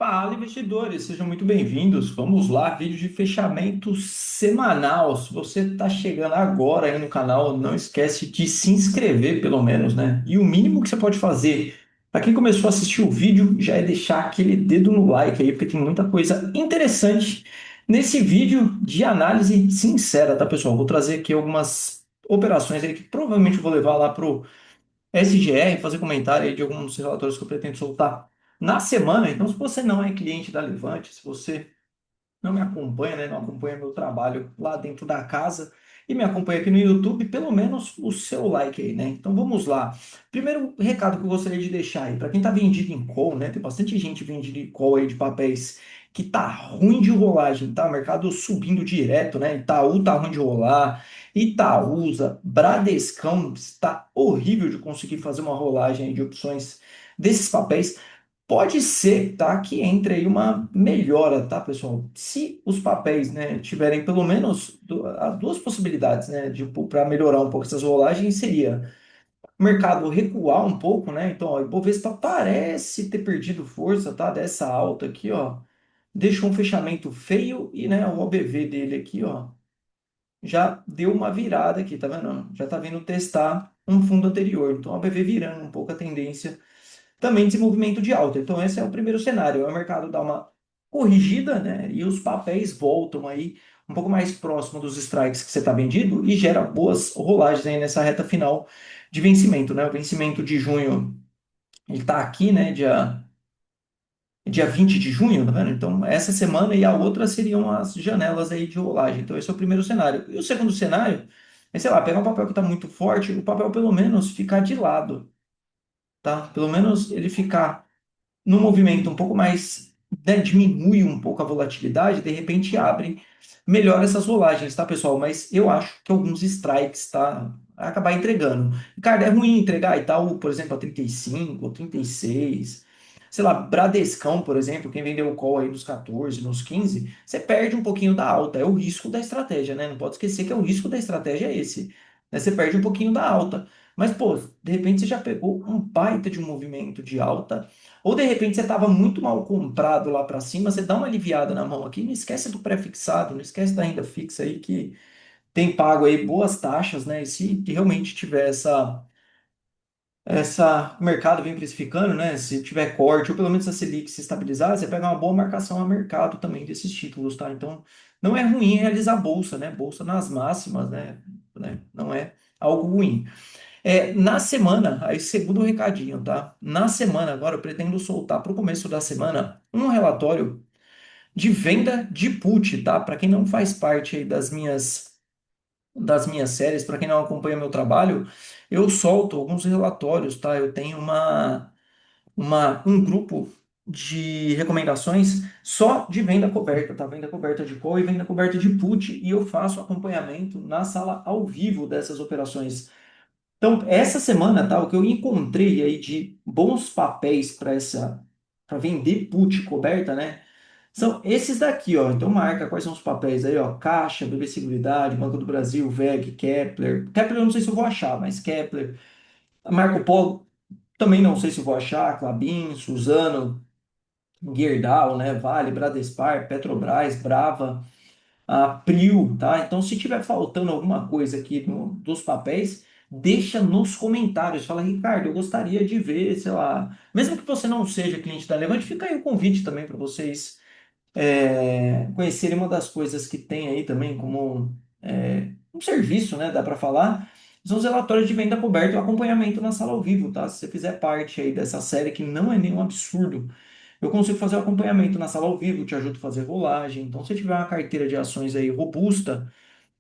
Fala, investidores, sejam muito bem-vindos. Vamos lá, vídeo de fechamento semanal. Se você está chegando agora aí no canal, não esquece de se inscrever, pelo menos, né? E o mínimo que você pode fazer para quem começou a assistir o vídeo já é deixar aquele dedo no like aí, porque tem muita coisa interessante nesse vídeo de análise sincera, tá, pessoal? Vou trazer aqui algumas operações aí que provavelmente eu vou levar lá pro SGR, fazer comentário aí de alguns dos relatórios que eu pretendo soltar na semana. Então, se você não é cliente da Levante, se você não me acompanha, né, não acompanha meu trabalho lá dentro da casa e me acompanha aqui no YouTube, pelo menos o seu like aí, né? Então vamos lá. Primeiro recado que eu gostaria de deixar aí, para quem tá vendido em call, né? Tem bastante gente vendida em call aí de papéis que tá ruim de rolagem, tá? O mercado subindo direto, né? Itaú tá ruim de rolar, Itaúsa, Bradescão está horrível de conseguir fazer uma rolagem aí de opções desses papéis. Pode ser, tá, que entre aí uma melhora, tá, pessoal? Se os papéis, né, tiverem pelo menos duas possibilidades, né, de para melhorar um pouco essas rolagens, seria o mercado recuar um pouco, né? Então, ó, o Ibovespa parece ter perdido força, tá? Dessa alta aqui, ó, deixou um fechamento feio e, né, o OBV dele aqui, ó, já deu uma virada aqui, tá vendo? Já tá vindo testar um fundo anterior. Então, o OBV virando um pouco a tendência também desenvolvimento de alta. Então, esse é o primeiro cenário. O mercado dá uma corrigida, né? E os papéis voltam aí um pouco mais próximo dos strikes que você está vendido e gera boas rolagens aí nessa reta final de vencimento, né? O vencimento de junho, ele está aqui, né? Dia 20 de junho, tá vendo? Então, essa semana e a outra seriam as janelas aí de rolagem. Então, esse é o primeiro cenário. E o segundo cenário é, sei lá, pegar um papel que está muito forte, o papel pelo menos ficar de lado, tá? Pelo menos ele ficar no movimento um pouco mais, né, diminui um pouco a volatilidade, de repente abre melhor essas rolagens, tá, pessoal? Mas eu acho que alguns strikes, tá? Vai acabar entregando. Cara, é ruim entregar Itaú, por exemplo, a 35 ou 36. Sei lá, Bradescão, por exemplo, quem vendeu o call aí nos 14, nos 15, você perde um pouquinho da alta. É o risco da estratégia, né? Não pode esquecer que é o risco da estratégia é esse. Né? Você perde um pouquinho da alta. Mas, pô, de repente você já pegou um baita de um movimento de alta ou de repente você estava muito mal comprado lá para cima, você dá uma aliviada na mão aqui, não esquece do pré-fixado, não esquece da renda fixa aí que tem pago aí boas taxas, né? E se realmente tiver essa o mercado vem precificando, né? Se tiver corte, ou pelo menos a Selic se estabilizar, você pega uma boa marcação a mercado também desses títulos, tá? Então, não é ruim realizar bolsa, né? Bolsa nas máximas, né? Não é algo ruim. Na semana, aí segundo recadinho, tá? Na semana, agora eu pretendo soltar para o começo da semana um relatório de venda de put, tá? Para quem não faz parte aí das minhas séries, para quem não acompanha meu trabalho, eu solto alguns relatórios, tá? Eu tenho um grupo de recomendações só de venda coberta, tá? Venda coberta de call e venda coberta de put, e eu faço acompanhamento na sala ao vivo dessas operações. Então, essa semana, tá, o que eu encontrei aí de bons papéis para vender put coberta, né? São esses daqui, ó. Então marca quais são os papéis aí, ó. Caixa, BB Seguridade, Banco do Brasil, VEG, Kepler. Kepler eu não sei se eu vou achar, mas Kepler. Marco Polo também não sei se eu vou achar. Klabin, Suzano, Gerdau, né? Vale, Bradespar, Petrobras, Brava, a Prio, tá? Então, se tiver faltando alguma coisa aqui dos papéis, deixa nos comentários. Fala, Ricardo, eu gostaria de ver, sei lá. Mesmo que você não seja cliente da Levante, fica aí o convite também para vocês conhecerem uma das coisas que tem aí também como um serviço, né? Dá para falar. São os relatórios de venda coberta e o acompanhamento na sala ao vivo, tá? Se você fizer parte aí dessa série, que não é nenhum absurdo, eu consigo fazer o acompanhamento na sala ao vivo, te ajudo a fazer rolagem. Então, se tiver uma carteira de ações aí robusta,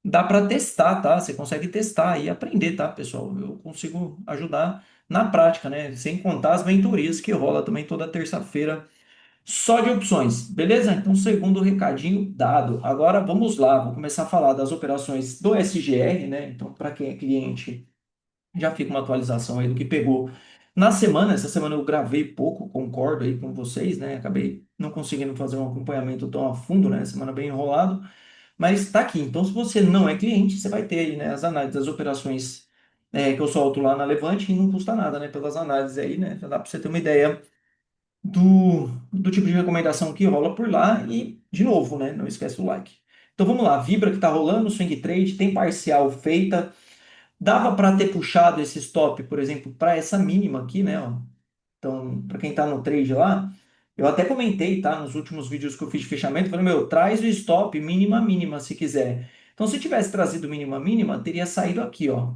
dá para testar, tá? Você consegue testar e aprender, tá, pessoal? Eu consigo ajudar na prática, né? Sem contar as mentorias que rola também toda terça-feira, só de opções, beleza? Então, segundo recadinho dado. Agora vamos lá, vou começar a falar das operações do SGR, né? Então, para quem é cliente, já fica uma atualização aí do que pegou na semana. Essa semana eu gravei pouco, concordo aí com vocês, né? Acabei não conseguindo fazer um acompanhamento tão a fundo, né? Semana bem enrolado. Mas está aqui. Então, se você não é cliente, você vai ter aí, né, as análises das operações que eu solto lá na Levante e não custa nada, né? Pelas análises aí, né? Já dá para você ter uma ideia do tipo de recomendação que rola por lá e, de novo, né, não esquece o like. Então vamos lá, Vibra que tá rolando, swing trade, tem parcial feita, dava para ter puxado esse stop, por exemplo, para essa mínima aqui, né, ó. Então, para quem tá no trade lá, eu até comentei, tá, nos últimos vídeos que eu fiz de fechamento, falei, meu, traz o stop mínima mínima se quiser. Então, se eu tivesse trazido mínima mínima, teria saído aqui, ó,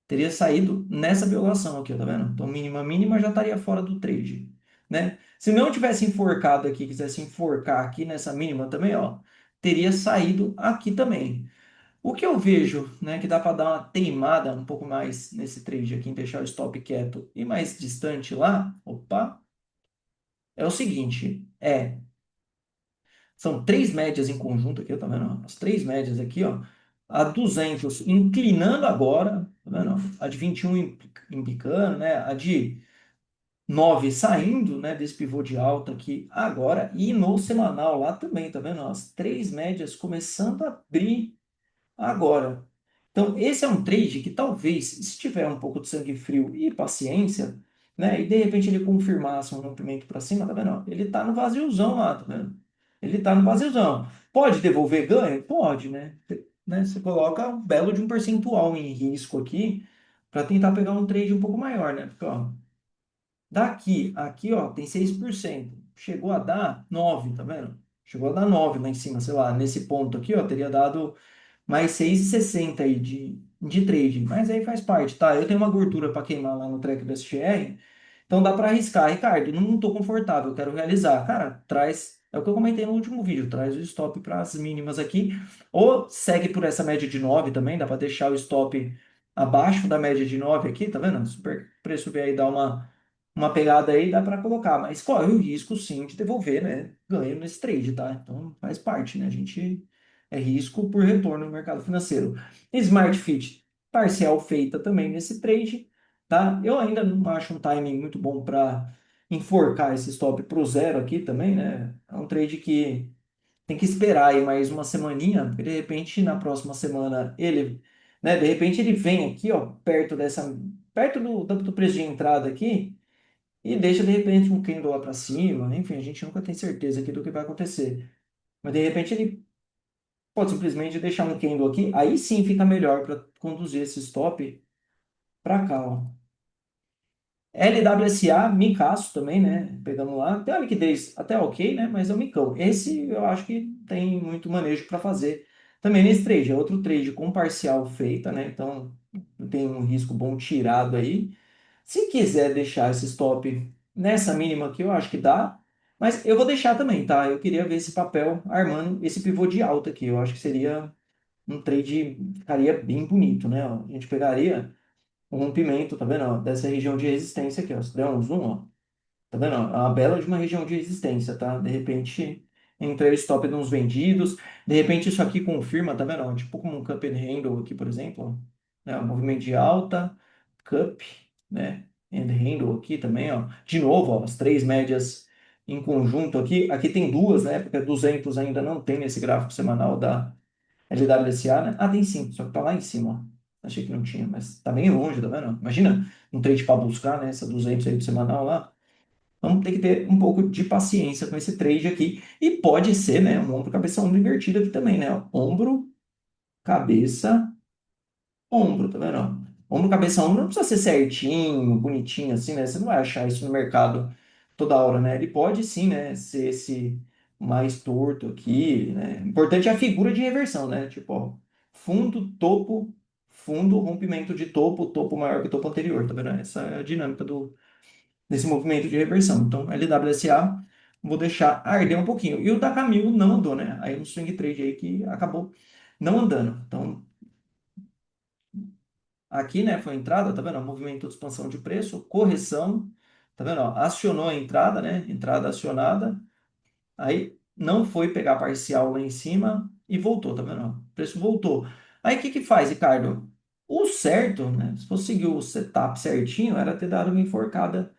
teria saído nessa violação aqui, ó, tá vendo? Então, mínima mínima já estaria fora do trade, né? Se não tivesse enforcado aqui, quisesse enforcar aqui nessa mínima também, ó, teria saído aqui também. O que eu vejo, né, que dá para dar uma teimada um pouco mais nesse trade aqui, em deixar o stop quieto e mais distante lá, opa, é o seguinte, são três médias em conjunto aqui, ó, tá vendo? As três médias aqui, ó, a 200 inclinando agora, tá vendo? A de 21 empicando, né? A de 9 saindo, né, desse pivô de alta aqui agora, e no semanal lá também, tá vendo? As três médias começando a abrir agora. Então, esse é um trade que talvez, se tiver um pouco de sangue frio e paciência, né, e de repente ele confirmasse um rompimento para cima, tá vendo? Ó, ele tá no vaziozão lá, tá vendo? Ele tá no vaziozão. Pode devolver ganho? Pode, né? Você coloca um belo de um percentual em risco aqui para tentar pegar um trade um pouco maior, né? Porque, ó, daqui, aqui, ó, tem 6%. Chegou a dar 9, tá vendo? Chegou a dar 9 lá em cima, sei lá, nesse ponto aqui, ó, teria dado mais 6,60 aí de trading. Mas aí faz parte, tá? Eu tenho uma gordura para queimar lá no track do STR, então dá para arriscar. Ricardo, não estou confortável, eu quero realizar. Cara, traz. É o que eu comentei no último vídeo, traz o stop para as mínimas aqui. Ou segue por essa média de 9 também, dá para deixar o stop abaixo da média de 9 aqui, tá vendo? Se o preço vier aí dar uma pegada aí, dá para colocar. Mas corre o risco sim de devolver, né? Ganho nesse trade, tá? Então faz parte, né? A gente é risco por retorno no mercado financeiro. Smart Fit, parcial feita também nesse trade, tá? Eu ainda não acho um timing muito bom para enforcar esse stop para o zero aqui também, né? É um trade que tem que esperar aí mais uma semaninha, porque de repente na próxima semana ele, né? De repente ele vem aqui, ó, perto do preço de entrada aqui e deixa de repente um candle lá para cima. Enfim, a gente nunca tem certeza aqui do que vai acontecer. Mas de repente ele pode simplesmente deixar um candle aqui, aí sim fica melhor para conduzir esse stop para cá, ó. LWSA, micaço também, né? Pegamos lá. Tem uma liquidez até ok, né? Mas é um micão. Esse eu acho que tem muito manejo para fazer. Também nesse trade, é outro trade com parcial feita, né? Então tem um risco bom tirado aí. Se quiser deixar esse stop nessa mínima aqui, eu acho que dá. Mas eu vou deixar também, tá? Eu queria ver esse papel armando esse pivô de alta aqui. Eu acho que seria um trade, ficaria bem bonito, né? Ó, a gente pegaria um rompimento, tá vendo? Ó, dessa região de resistência aqui, ó. Se der um zoom, ó. Tá vendo? Ó? É uma bela de uma região de resistência, tá? De repente, entra o stop de uns vendidos. De repente, isso aqui confirma, tá vendo? Ó? Tipo como um cup and handle aqui, por exemplo. Ó. Né? Um movimento de alta, cup, né? And handle aqui também, ó. De novo, ó, as três médias em conjunto aqui. Aqui tem duas, né? Porque 200 ainda não tem nesse gráfico semanal da LWSA, né? Ah, tem sim, só que tá lá em cima, ó. Achei que não tinha, mas tá bem longe, tá vendo? Imagina um trade para buscar, né? Essa 200 aí do semanal lá. Vamos ter que ter um pouco de paciência com esse trade aqui. E pode ser, né? Um ombro, cabeça, ombro invertido aqui também, né? Ombro, cabeça, ombro, tá vendo? Ó? Ombro, cabeça, ombro não precisa ser certinho, bonitinho assim, né? Você não vai achar isso no mercado toda hora, né? Ele pode sim, né? Ser esse mais torto aqui, né? Importante é a figura de reversão, né? Tipo, ó, fundo, topo, fundo, rompimento de topo, topo maior que o topo anterior, tá vendo? Essa é a dinâmica desse movimento de reversão. Então, LWSA, vou deixar arder um pouquinho. E o da Camil não andou, né? Aí um swing trade aí que acabou não andando. Então, aqui, né, foi a entrada, tá vendo? Movimento de expansão de preço, correção, tá vendo? Ó, acionou a entrada, né? Entrada acionada, aí não foi pegar parcial lá em cima e voltou, tá vendo? Ó, o preço voltou. Aí o que que faz, Ricardo? O certo, né? Se fosse seguir o setup certinho, era ter dado uma enforcada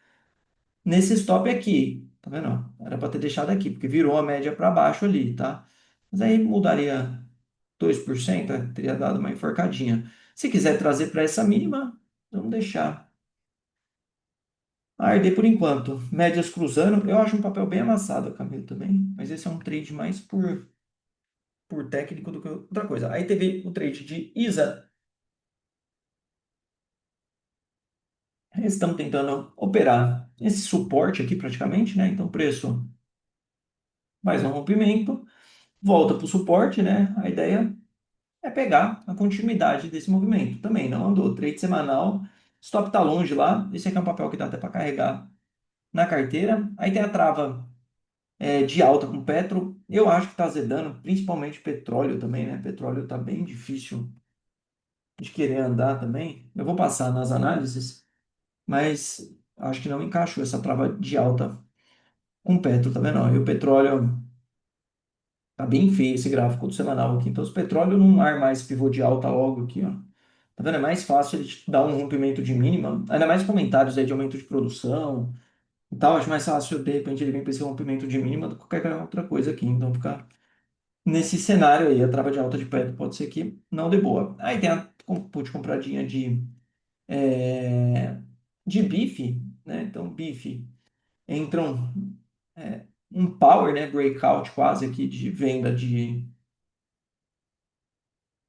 nesse stop aqui, tá vendo? Ó? Era para ter deixado aqui, porque virou a média para baixo ali, tá? Mas aí mudaria 2%, teria dado uma enforcadinha. Se quiser trazer para essa mínima, vamos deixar. ARD por enquanto. Médias cruzando. Eu acho um papel bem amassado, Camilo, também. Mas esse é um trade mais por técnico do que outra coisa. Aí teve o trade de ISA. Eles estão tentando operar esse suporte aqui praticamente, né? Então, preço mais um rompimento, volta para o suporte, né? A ideia é pegar a continuidade desse movimento. Também não andou. Trade semanal, stop tá longe lá. Esse aqui é um papel que dá até para carregar na carteira. Aí tem a trava de alta com Petro. Eu acho que está azedando, principalmente petróleo também, né? Petróleo está bem difícil de querer andar também. Eu vou passar nas análises, mas acho que não encaixou essa trava de alta com Petro, tá vendo? Ó, e o petróleo tá bem feio esse gráfico do semanal aqui. Então, os petróleo não ar mais pivô de alta logo aqui, ó. Tá vendo? É mais fácil ele te dar um rompimento de mínima, ainda mais comentários aí de aumento de produção e tal. Acho mais fácil, de repente, ele vir para esse rompimento de mínima do que qualquer outra coisa aqui. Então, ficar nesse cenário aí, a trava de alta de Petro pode ser que não dê boa. Aí tem a put compradinha é, de bife, né? Então, bife entram um power, né? Breakout quase aqui de venda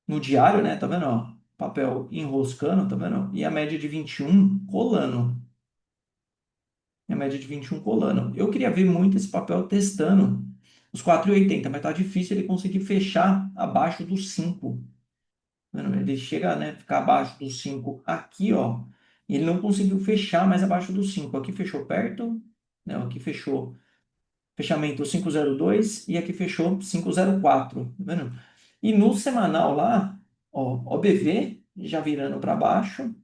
no diário, né? Tá vendo? Ó? Papel enroscando, tá vendo? E a média de 21 colando. E a média de 21 colando. Eu queria ver muito esse papel testando os 4,80, mas tá difícil ele conseguir fechar abaixo dos 5. Tá vendo? Ele chega, né, ficar abaixo dos 5 aqui, ó. E ele não conseguiu fechar mais abaixo dos 5. Aqui fechou perto, né? Aqui fechou fechamento 502 e aqui fechou 504, tá vendo? E no semanal lá, ó, OBV já virando para baixo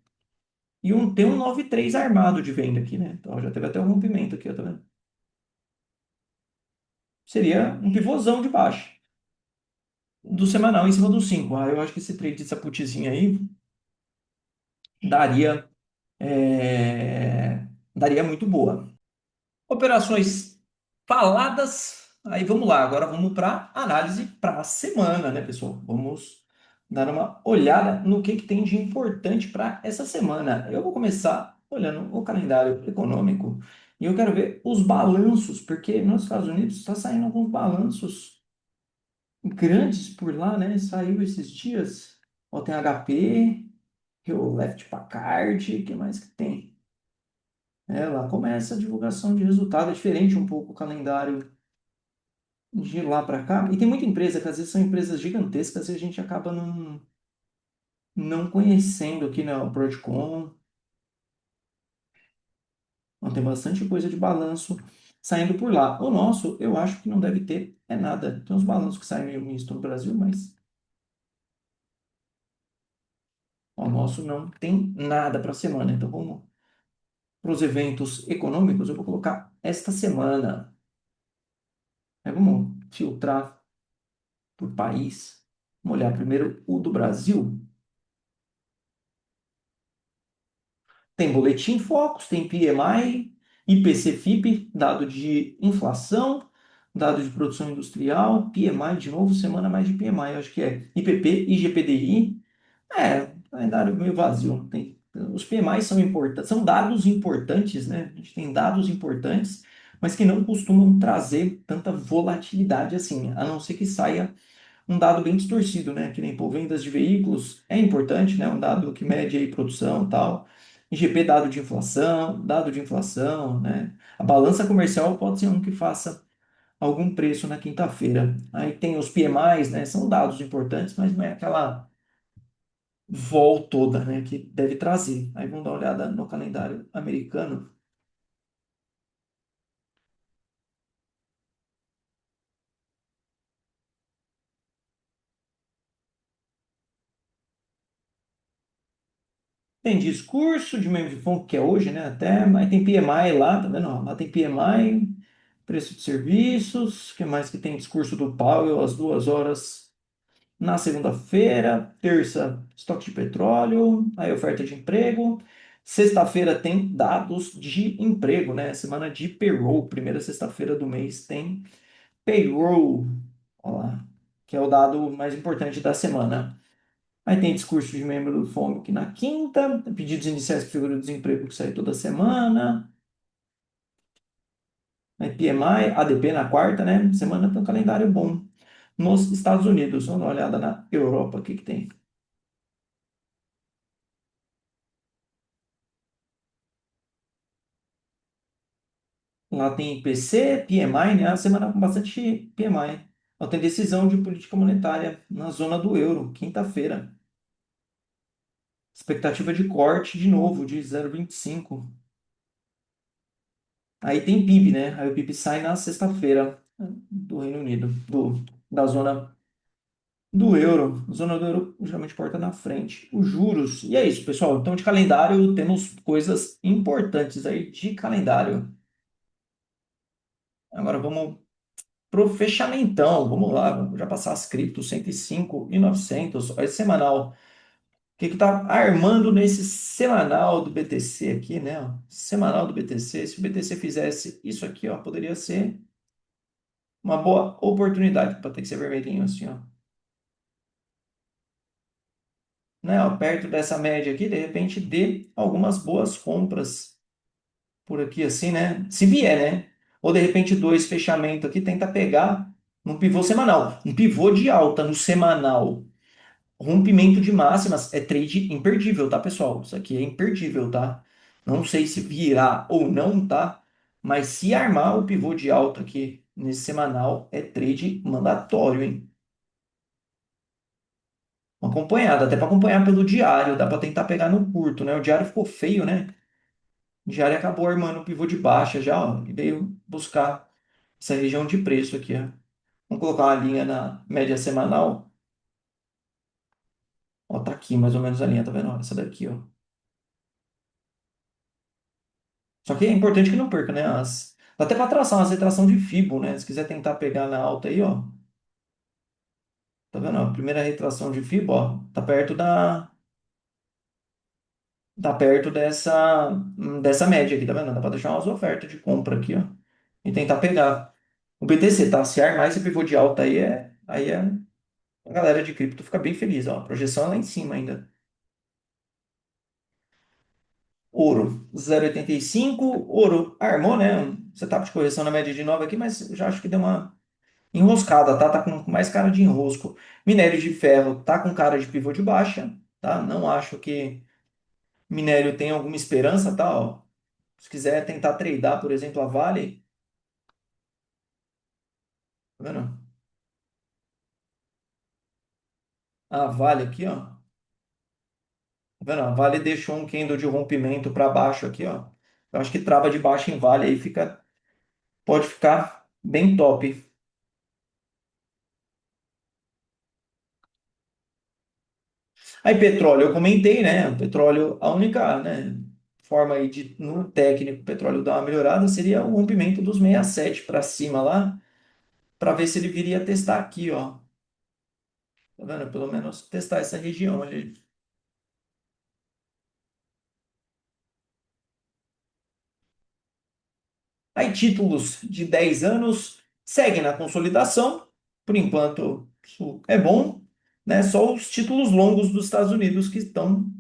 e tem um 93 armado de venda aqui, né? Então já teve até um rompimento aqui, ó, tá vendo? Seria um pivôzão de baixo do semanal em cima do 5. Ah, eu acho que esse trade dessa putzinha aí daria, daria muito boa. Operações faladas. Aí vamos lá, agora vamos para análise para a semana, né, pessoal? Vamos dar uma olhada no que tem de importante para essa semana. Eu vou começar olhando o calendário econômico e eu quero ver os balanços, porque nos Estados Unidos está saindo alguns balanços grandes por lá, né? Saiu esses dias. Ó, tem HP, Hewlett Packard, o que mais que tem? Lá começa a divulgação de resultado, é diferente um pouco o calendário de lá para cá. E tem muita empresa que às vezes são empresas gigantescas e a gente acaba não conhecendo aqui, né? O Broadcom, ó, tem bastante coisa de balanço saindo por lá. O nosso, eu acho que não deve ter nada. Tem uns balanços que saem meio misto no Brasil, mas ó, o nosso não tem nada para a semana. Então vamos para os eventos econômicos. Eu vou colocar esta semana. Aí vamos filtrar por país. Vamos olhar primeiro o do Brasil. Tem Boletim Focus, tem PMI, IPC-FIP, dado de inflação, dado de produção industrial, PMI de novo, semana mais de PMI, eu acho que é IPP, IGPDI. Calendário meio vazio. Os PMIs são importantes, são dados importantes, né? A gente tem dados importantes, mas que não costumam trazer tanta volatilidade assim, a não ser que saia um dado bem distorcido, né? Que nem, pô, vendas de veículos é importante, né? Um dado que mede aí produção e tal. IGP, dado de inflação, né? A balança comercial pode ser um que faça algum preço na quinta-feira. Aí tem os PMIs, né? São dados importantes, mas não é aquela vol toda, né? Que deve trazer. Aí vamos dar uma olhada no calendário americano. Tem discurso de meio de fundo, que é hoje, né? Até, mas tem PMI lá, tá vendo? Ó, lá tem PMI, preço de serviços, que mais que tem discurso do Powell às 2 horas na segunda-feira, terça, estoque de petróleo, aí oferta de emprego. Sexta-feira tem dados de emprego, né? Semana de payroll, primeira sexta-feira do mês tem payroll, ó lá, que é o dado mais importante da semana. Aí tem discurso de membro do FONC na quinta, pedidos iniciais para figura do desemprego que sai toda semana. Aí PMI, ADP na quarta, né? Semana tem um calendário bom. Nos Estados Unidos, vamos dar uma olhada na Europa, o que que tem? Lá tem IPC, PMI, né? A semana com bastante PMI. Ó, tem decisão de política monetária na zona do euro, quinta-feira. Expectativa de corte de novo, de 0,25. Aí tem PIB, né? Aí o PIB sai na sexta-feira do Reino Unido, da zona do euro. A zona do euro geralmente porta na frente. Os juros. E é isso, pessoal. Então, de calendário, temos coisas importantes aí de calendário. Agora vamos pro fechamentão. Vamos lá, vamos já passar as criptos 105.900. Olha esse semanal. O que que tá armando nesse semanal do BTC aqui, né? Ó? Semanal do BTC. Se o BTC fizesse isso aqui, ó, poderia ser uma boa oportunidade para ter que ser vermelhinho assim, ó. Né? Ó, perto dessa média aqui, de repente, dê algumas boas compras por aqui assim, né? Se vier, né? Ou de repente dois fechamentos aqui, tenta pegar num pivô semanal. Um pivô de alta no semanal. Rompimento de máximas é trade imperdível, tá, pessoal? Isso aqui é imperdível, tá? Não sei se virá ou não, tá? Mas se armar o pivô de alta aqui nesse semanal, é trade mandatório, hein? Uma acompanhada, até para acompanhar pelo diário, dá para tentar pegar no curto, né? O diário ficou feio, né? O diário acabou armando o pivô de baixa já, ó, e veio buscar essa região de preço aqui, ó. Vamos colocar uma linha na média semanal. Ó, tá aqui mais ou menos a linha, tá vendo? Ó, essa daqui, ó. Só que é importante que não perca, né? Dá até para traçar uma retração de Fibo, né? Se quiser tentar pegar na alta aí, ó. Tá vendo? Ó, a primeira retração de Fibo, ó, tá perto dessa média aqui, tá vendo? Dá para deixar umas ofertas de compra aqui, ó. E tentar pegar. O BTC, tá? Se armar esse pivô de alta aí é a galera de cripto fica bem feliz, ó. A projeção é lá em cima ainda. Ouro, 0,85. Ouro armou, né? Um setup de correção na média de 9 aqui, mas eu já acho que deu uma enroscada, tá? Tá com mais cara de enrosco. Minério de ferro tá com cara de pivô de baixa, tá? Não acho que minério tem alguma esperança, tá? Ó, se quiser tentar tradear, por exemplo, a Vale, tá vendo? A Vale aqui, ó. Tá vendo? A Vale deixou um candle de rompimento para baixo aqui, ó. Eu acho que trava de baixo em Vale aí pode ficar bem top. Aí petróleo, eu comentei, né? O petróleo, a única, né, forma aí de, no técnico, o petróleo dar uma melhorada seria o rompimento dos 67 para cima lá, para ver se ele viria testar aqui, ó. Tá vendo? Pelo menos testar essa região ali. Aí títulos de 10 anos seguem na consolidação. Por enquanto, isso é bom, né? Só os títulos longos dos Estados Unidos que estão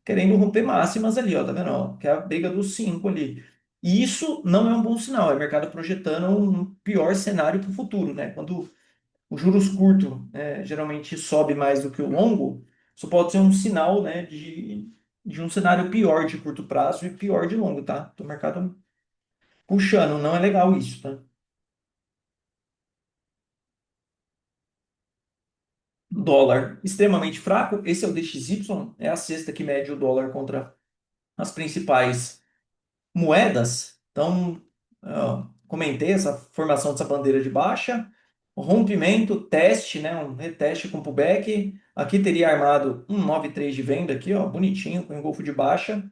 querendo romper máximas ali, ó, tá vendo? Ó, que é a briga dos cinco ali. E isso não é um bom sinal, é o mercado projetando um pior cenário para o futuro, né? Quando o juros curto, né, geralmente sobe mais do que o longo, isso pode ser um sinal, né, de um cenário pior de curto prazo e pior de longo, tá? Então, o mercado puxando, não é legal isso, tá? Dólar extremamente fraco, esse é o DXY, é a cesta que mede o dólar contra as principais moedas. Então, comentei essa formação dessa bandeira de baixa, rompimento, teste, né, um reteste com pullback. Aqui teria armado um 9,3 de venda aqui, ó, bonitinho, com engolfo de baixa.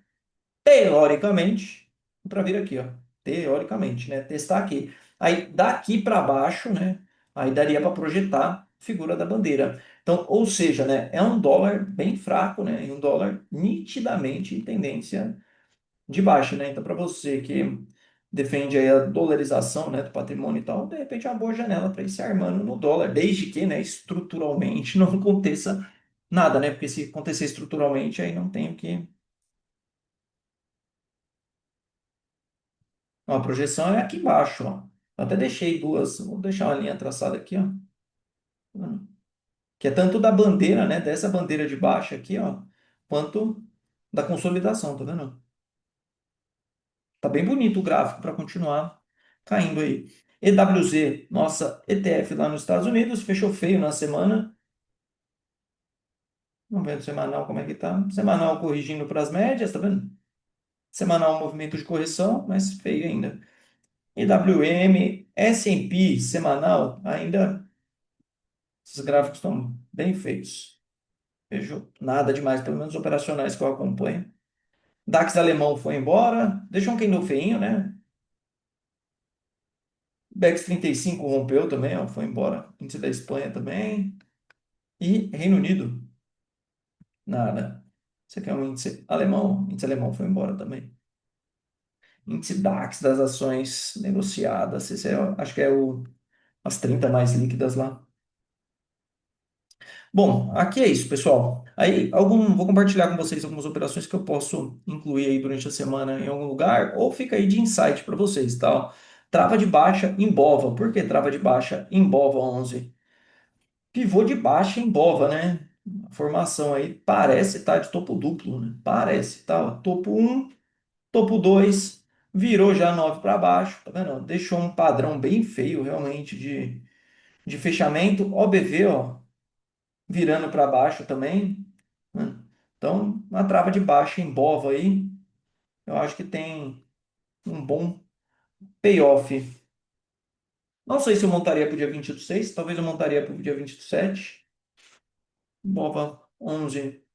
Teoricamente, para vir aqui, ó, teoricamente, né, testar aqui. Aí daqui para baixo, né, aí daria para projetar figura da bandeira. Então, ou seja, né, é um dólar bem fraco, né, e um dólar nitidamente em tendência de baixa, né? Então, para você que defende aí a dolarização, né, do patrimônio e tal, de repente é uma boa janela para ir se armando no dólar, desde que, né, estruturalmente não aconteça nada, né? Porque se acontecer estruturalmente, aí não tem o que. Ó, a projeção é aqui embaixo, ó. Eu até deixei duas, vou deixar uma linha traçada aqui, ó. Que é tanto da bandeira, né, dessa bandeira de baixa aqui, ó, quanto da consolidação, tá vendo? Tá bem bonito o gráfico para continuar caindo aí. EWZ, nossa ETF lá nos Estados Unidos, fechou feio na semana. Vamos ver no semanal como é que tá. Semanal corrigindo para as médias, tá vendo? Semanal movimento de correção, mas feio ainda. EWM, S&P semanal, ainda esses gráficos estão bem feios. Vejo nada demais, pelo menos operacionais que eu acompanho. DAX alemão foi embora, deixou um candle feinho, né? BEX 35 rompeu também, ó, foi embora. Índice da Espanha também. E Reino Unido, nada. Isso aqui é um índice alemão foi embora também. Índice DAX das ações negociadas, esse é, acho que é as 30 mais líquidas lá. Bom, aqui é isso, pessoal. Aí, vou compartilhar com vocês algumas operações que eu posso incluir aí durante a semana em algum lugar, ou fica aí de insight para vocês, tá? Trava de baixa em BOVA. Por que trava de baixa em BOVA 11? Pivô de baixa em BOVA, né? A formação aí parece estar de topo duplo, né? Parece, tá? Ó, topo um, topo 2, virou já 9 para baixo, tá vendo? Deixou um padrão bem feio realmente de fechamento. OBV, ó, virando para baixo também, né? Então, uma trava de baixa em BOVA aí, eu acho que tem um bom payoff. Não sei se eu montaria para o dia 26, talvez eu montaria para o dia 27. BOVA 11,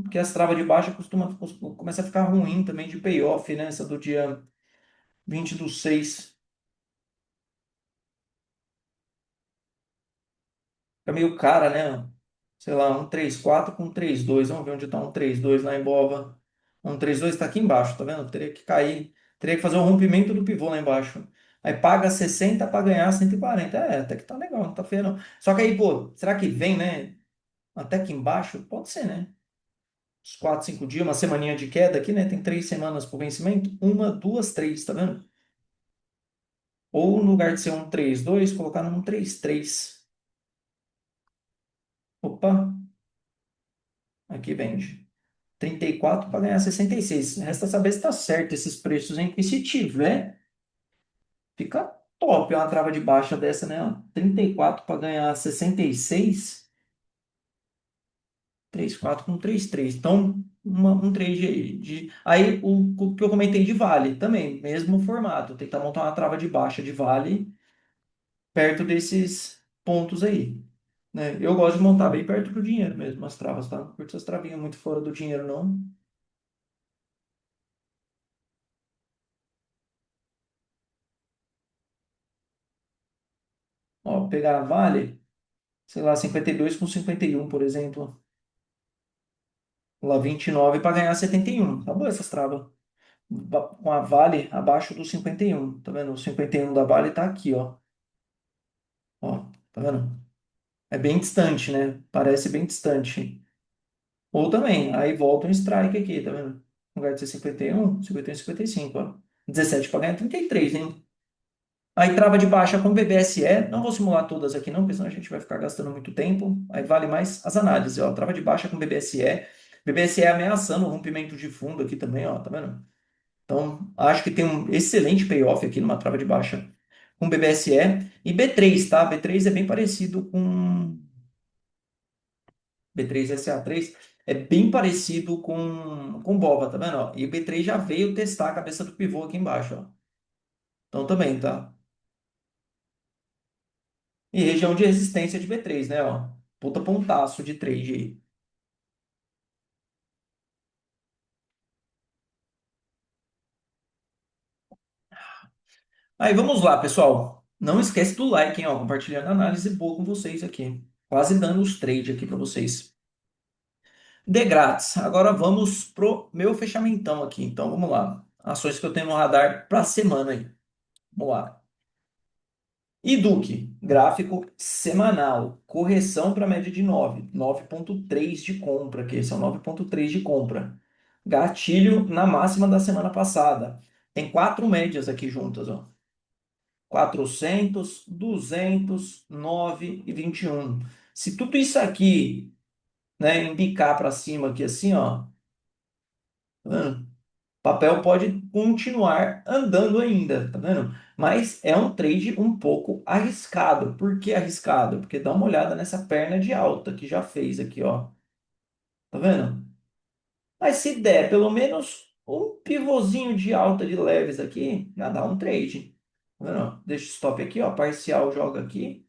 porque as travas de baixa começa a ficar ruim também de payoff, né? Essa do dia 20/6. Fica meio cara, né? Sei lá, 1,34 com 1,32. Vamos ver onde está 1,32 lá em Bova. 1,32 está aqui embaixo, tá vendo? Teria que cair, teria que fazer o rompimento do pivô lá embaixo. Aí paga 60 para ganhar 140. É, até que tá legal, não tá feio não. Só que aí, pô, será que vem, né? Até aqui embaixo? Pode ser, né? Uns 4, 5 dias, uma semaninha de queda aqui, né? Tem 3 semanas por vencimento. Uma, duas, três, tá vendo? Ou no lugar de ser 1,32, colocar num 1,33. Opa, aqui vende. 34 para ganhar 66. Resta saber se está certo esses preços, hein? E se tiver, fica top uma trava de baixa dessa, né? Ó. 34 para ganhar 66, 34 com 33. Então, um trade aí. Aí, o que eu comentei de Vale também, mesmo formato. Tentar montar uma trava de baixa de Vale perto desses pontos aí. Né? Eu gosto de montar bem perto do dinheiro mesmo, as travas, tá? Não curto essas travinhas muito fora do dinheiro, não. Ó, pegar a Vale, sei lá, 52 com 51, por exemplo. Lá 29 para ganhar 71. Tá boa essas travas. Com a Vale abaixo do 51. Tá vendo? O 51 da Vale tá aqui, ó. Ó, tá vendo? É bem distante, né? Parece bem distante. Ou também, aí volta um strike aqui, tá vendo? No lugar de ser 51, 51, 55, ó. 17 para ganhar 33, hein? Aí trava de baixa com BBSE, não vou simular todas aqui não, porque senão a gente vai ficar gastando muito tempo. Aí vale mais as análises, ó. Trava de baixa com BBSE. BBSE ameaçando o rompimento de fundo aqui também, ó, tá vendo? Então, acho que tem um excelente payoff aqui numa trava de baixa com BBSE e B3, tá? B3 é bem parecido com B3SA3 é bem parecido com BOVA, tá vendo? Ó? E o B3 já veio testar a cabeça do pivô aqui embaixo, ó. Então também, tá? E região de resistência de B3, né, ó? Puta pontaço de trade aí. Aí vamos lá, pessoal. Não esquece do like, hein, ó, compartilhando a análise boa com vocês aqui. Quase dando os trade aqui para vocês. De grátis. Agora vamos pro meu fechamentão aqui. Então vamos lá. Ações que eu tenho no radar para semana aí. Vamos lá. Duque, gráfico semanal, correção para média de 9,3 de compra, que esse é o 9,3 de compra. Gatilho na máxima da semana passada. Tem quatro médias aqui juntas, ó. 400, 200, 9 e 21. Se tudo isso aqui, né, embicar para cima aqui assim, ó, tá vendo? O papel pode continuar andando ainda, tá vendo? Mas é um trade um pouco arriscado. Por que arriscado? Porque dá uma olhada nessa perna de alta que já fez aqui, ó. Tá vendo? Mas se der pelo menos um pivôzinho de alta de leves aqui, já dá um trade. Tá vendo? Deixa o stop aqui, ó. Parcial joga aqui.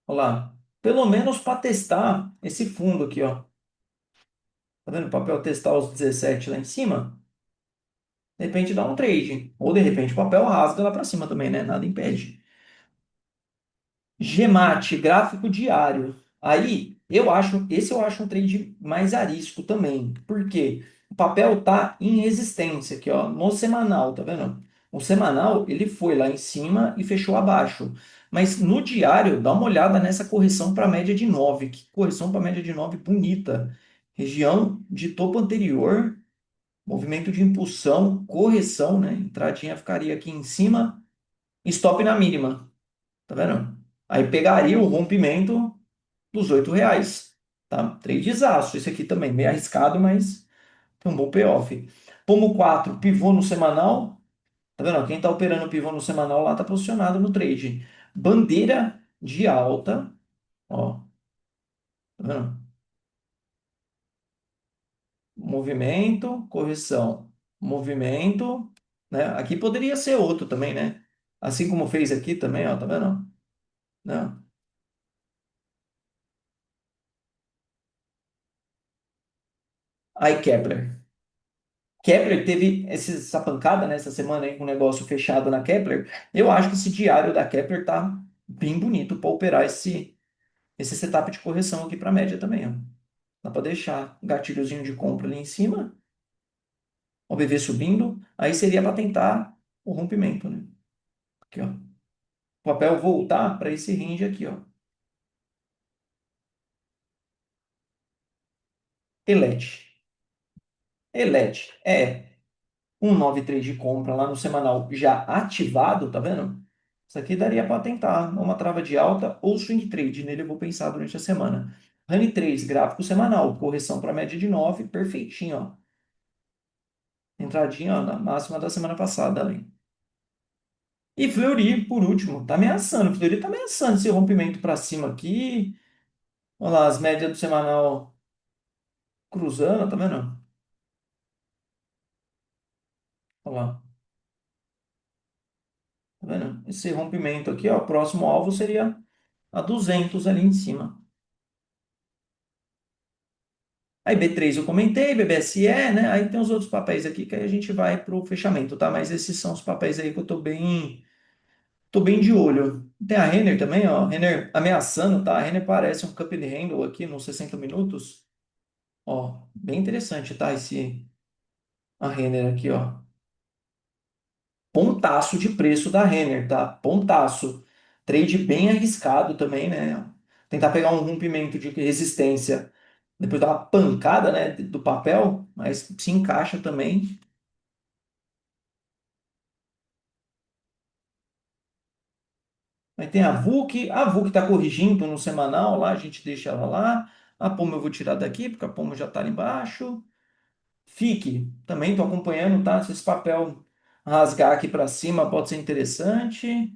Olha lá. Pelo menos para testar esse fundo aqui, ó. Tá vendo? O papel testar os 17 lá em cima. De repente dá um trade. Ou de repente o papel rasga lá para cima também, né? Nada impede. Gemate, gráfico diário. Aí, eu acho um trade mais arisco também. Por quê? O papel tá em resistência aqui, ó, no semanal, tá vendo? O semanal, ele foi lá em cima e fechou abaixo. Mas no diário, dá uma olhada nessa correção para média de 9. Que correção para média de 9 bonita. Região de topo anterior, movimento de impulsão, correção, né? Entradinha ficaria aqui em cima, stop na mínima. Tá vendo? Aí pegaria o rompimento dos R$ 8, tá? Tradezaço. Esse aqui também, meio arriscado, mas tem um bom payoff. Pomo 4 pivô no semanal. Tá vendo? Quem tá operando pivô no semanal lá tá posicionado no trade. Bandeira de alta, ó. Tá vendo? Movimento, correção. Movimento, né? Aqui poderia ser outro também, né? Assim como fez aqui também, ó. Tá vendo? Né? Aí, Kepler. Kepler teve essa pancada, né, essa semana aí com o negócio fechado na Kepler. Eu acho que esse diário da Kepler tá bem bonito para operar esse setup de correção aqui para média também, ó. Dá para deixar um gatilhozinho de compra ali em cima, o BV subindo, aí seria para tentar o rompimento, né? Aqui, ó. O papel voltar para esse range aqui, ó. Elete. Elete. É. 193 de compra lá no semanal já ativado, tá vendo? Isso aqui daria para tentar uma trava de alta ou swing trade. Nele eu vou pensar durante a semana. Honey 3, gráfico semanal, correção para média de 9, perfeitinho, ó. Entradinha, ó, na máxima da semana passada ali. E Fleury, por último, tá ameaçando. Fleury tá ameaçando esse rompimento para cima aqui. Olha lá, as médias do semanal cruzando, tá vendo? Olha lá, tá vendo? Esse rompimento aqui, ó, o próximo alvo seria a 200 ali em cima. Aí B3 eu comentei, BBSE, né? Aí tem os outros papéis aqui que aí a gente vai para o fechamento, tá? Mas esses são os papéis aí que eu tô bem de olho. Tem a Renner também, ó. Renner ameaçando, tá? A Renner parece um cup and handle aqui nos 60 minutos. Ó, bem interessante, tá? A Renner aqui, ó. Pontaço de preço da Renner, tá? Pontaço. Trade bem arriscado também, né? Tentar pegar um rompimento de resistência, depois dar uma pancada, né, do papel, mas se encaixa também. Aí tem a VUC está corrigindo no semanal, lá a gente deixa ela lá. A Poma eu vou tirar daqui, porque a Poma já está ali embaixo. FIC, também estou acompanhando, tá? Se esse papel rasgar aqui para cima pode ser interessante.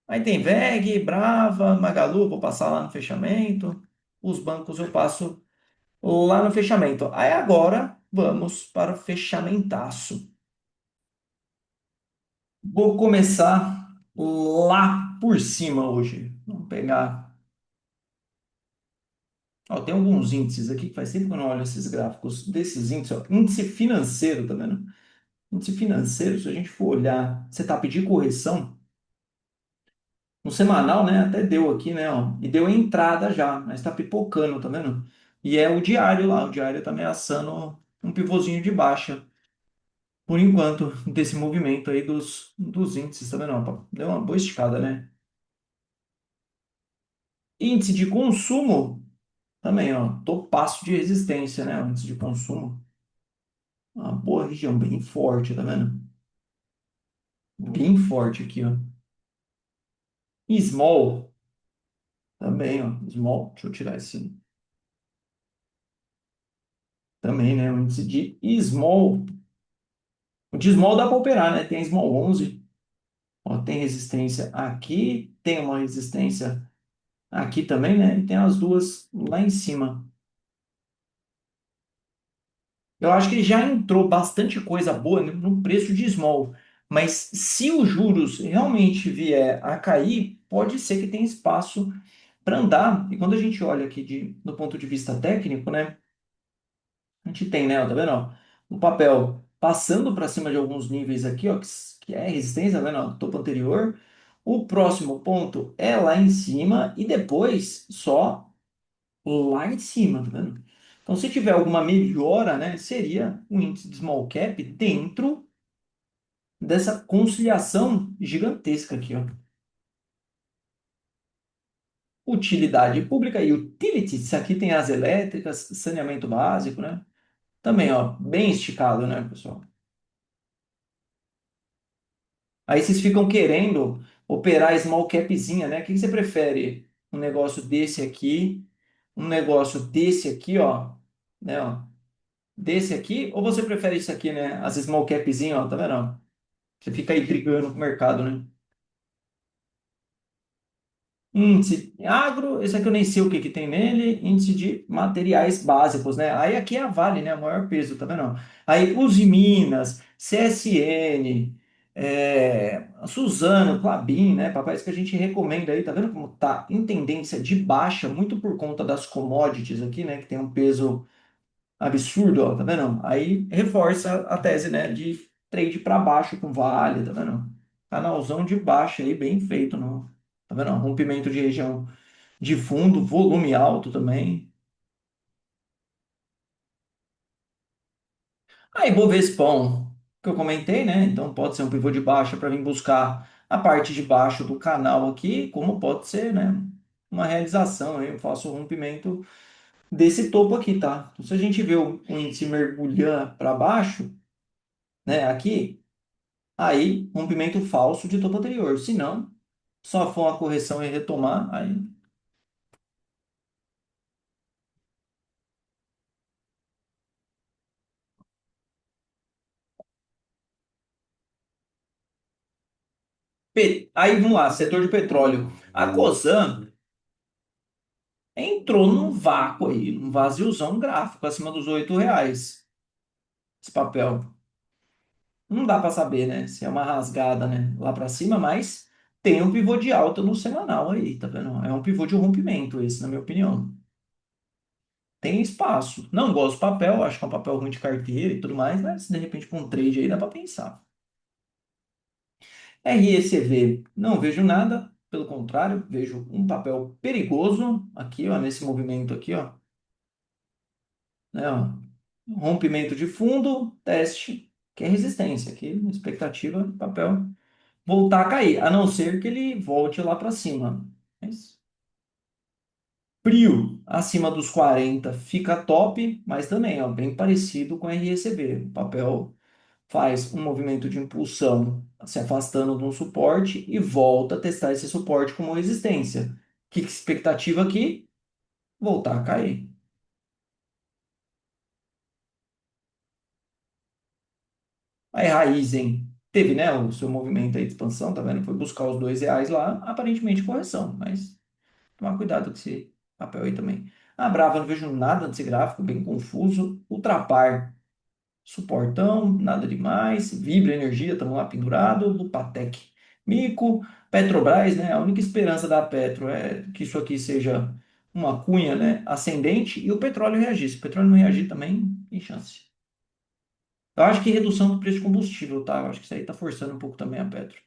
Aí tem VEG, Brava, Magalu, vou passar lá no fechamento. Os bancos eu passo lá no fechamento. Aí agora vamos para o fechamentaço. Vou começar lá por cima hoje. Vamos pegar. Ó, tem alguns índices aqui que faz tempo que eu não olho esses gráficos desses índices. Ó. Índice financeiro, tá vendo? Índice financeiro, se a gente for olhar setup de correção, no semanal, né? Até deu aqui, né? Ó, e deu entrada já, mas tá pipocando, tá vendo? E é o diário lá, o diário tá ameaçando um pivôzinho de baixa, por enquanto, desse movimento aí dos índices, tá vendo? Ó, deu uma boa esticada, né? Índice de consumo, também, ó, topaço de resistência, né? O índice de consumo. Uma boa região, bem forte, tá vendo? Bem forte aqui, ó. Small também, ó. Small, deixa eu tirar esse também, né? O índice de small. O de small dá para operar, né? Tem small 11, ó, tem resistência aqui, tem uma resistência aqui também, né? E tem as duas lá em cima. Eu acho que já entrou bastante coisa boa no preço de small, mas se os juros realmente vier a cair, pode ser que tenha espaço para andar. E quando a gente olha aqui do ponto de vista técnico, né? A gente tem, né? Ó, tá vendo? Ó, um papel passando para cima de alguns níveis aqui, ó, que é resistência, tá vendo? Ó, topo anterior. O próximo ponto é lá em cima e depois só lá em cima, tá vendo? Então, se tiver alguma melhora, né, seria o índice de small cap dentro dessa conciliação gigantesca aqui, ó. Utilidade pública e utilities, aqui tem as elétricas, saneamento básico, né? Também, ó, bem esticado, né, pessoal? Aí vocês ficam querendo operar small capzinha, né? O que você prefere? Um negócio desse aqui, um negócio desse aqui, ó, né, ó, desse aqui, ou você prefere isso aqui, né? As small capzinha, ó, tá vendo? Ó? Você fica aí brigando com o mercado, né? Índice agro, esse aqui eu nem sei o que que tem nele, índice de materiais básicos, né? Aí aqui é a Vale, né? O maior peso, tá vendo? Aí Uzi Minas, CSN, Suzano, Klabin, né? Papéis que a gente recomenda aí, tá vendo como tá em tendência de baixa, muito por conta das commodities aqui, né? Que tem um peso absurdo, ó, tá vendo? Aí reforça a tese, né? De trade para baixo com Vale, tá vendo? Canalzão de baixa aí, bem feito, não? Tá vendo? Rompimento de região de fundo, volume alto também. Aí, Bovespão, que eu comentei, né? Então pode ser um pivô de baixa para vir buscar a parte de baixo do canal aqui, como pode ser, né? Uma realização aí, eu faço o rompimento desse topo aqui, tá? Então, se a gente vê o índice mergulhar para baixo, né? Aqui, aí rompimento falso de topo anterior. Se não, só for uma correção e retomar, aí. Aí vamos lá, setor de petróleo. A Cosan entrou num vácuo aí, num vaziozão gráfico, acima dos R$ 8, esse papel. Não dá para saber, né, se é uma rasgada, né, lá para cima, mas tem um pivô de alta no semanal aí, tá vendo? É um pivô de rompimento esse, na minha opinião. Tem espaço. Não gosto do papel, acho que é um papel ruim de carteira e tudo mais, mas de repente com um trade aí dá para pensar. RECV, não vejo nada, pelo contrário, vejo um papel perigoso aqui, ó, nesse movimento aqui, ó, né, ó. Rompimento de fundo, teste, que é resistência. Aqui, expectativa, papel voltar a cair, a não ser que ele volte lá para cima. Mas, frio, acima dos 40 fica top, mas também, ó, bem parecido com RECB. O papel faz um movimento de impulsão, se afastando de um suporte e volta a testar esse suporte como resistência. Que expectativa aqui? Voltar a cair. Aí Raizen teve, né, o seu movimento aí de expansão, tá vendo? Foi buscar os R$ 2 lá, aparentemente correção, mas tomar cuidado com esse papel aí também. A Brava, não vejo nada desse gráfico, bem confuso. Ultrapar, suportão, nada demais. Vibra Energia, estamos lá pendurado. Lupatec, Mico. Petrobras, né? A única esperança da Petro é que isso aqui seja uma cunha, né, ascendente e o petróleo reagir. Se o petróleo não reagir também, tem chance. Eu acho que redução do preço de combustível, tá? Eu acho que isso aí tá forçando um pouco também a Petro.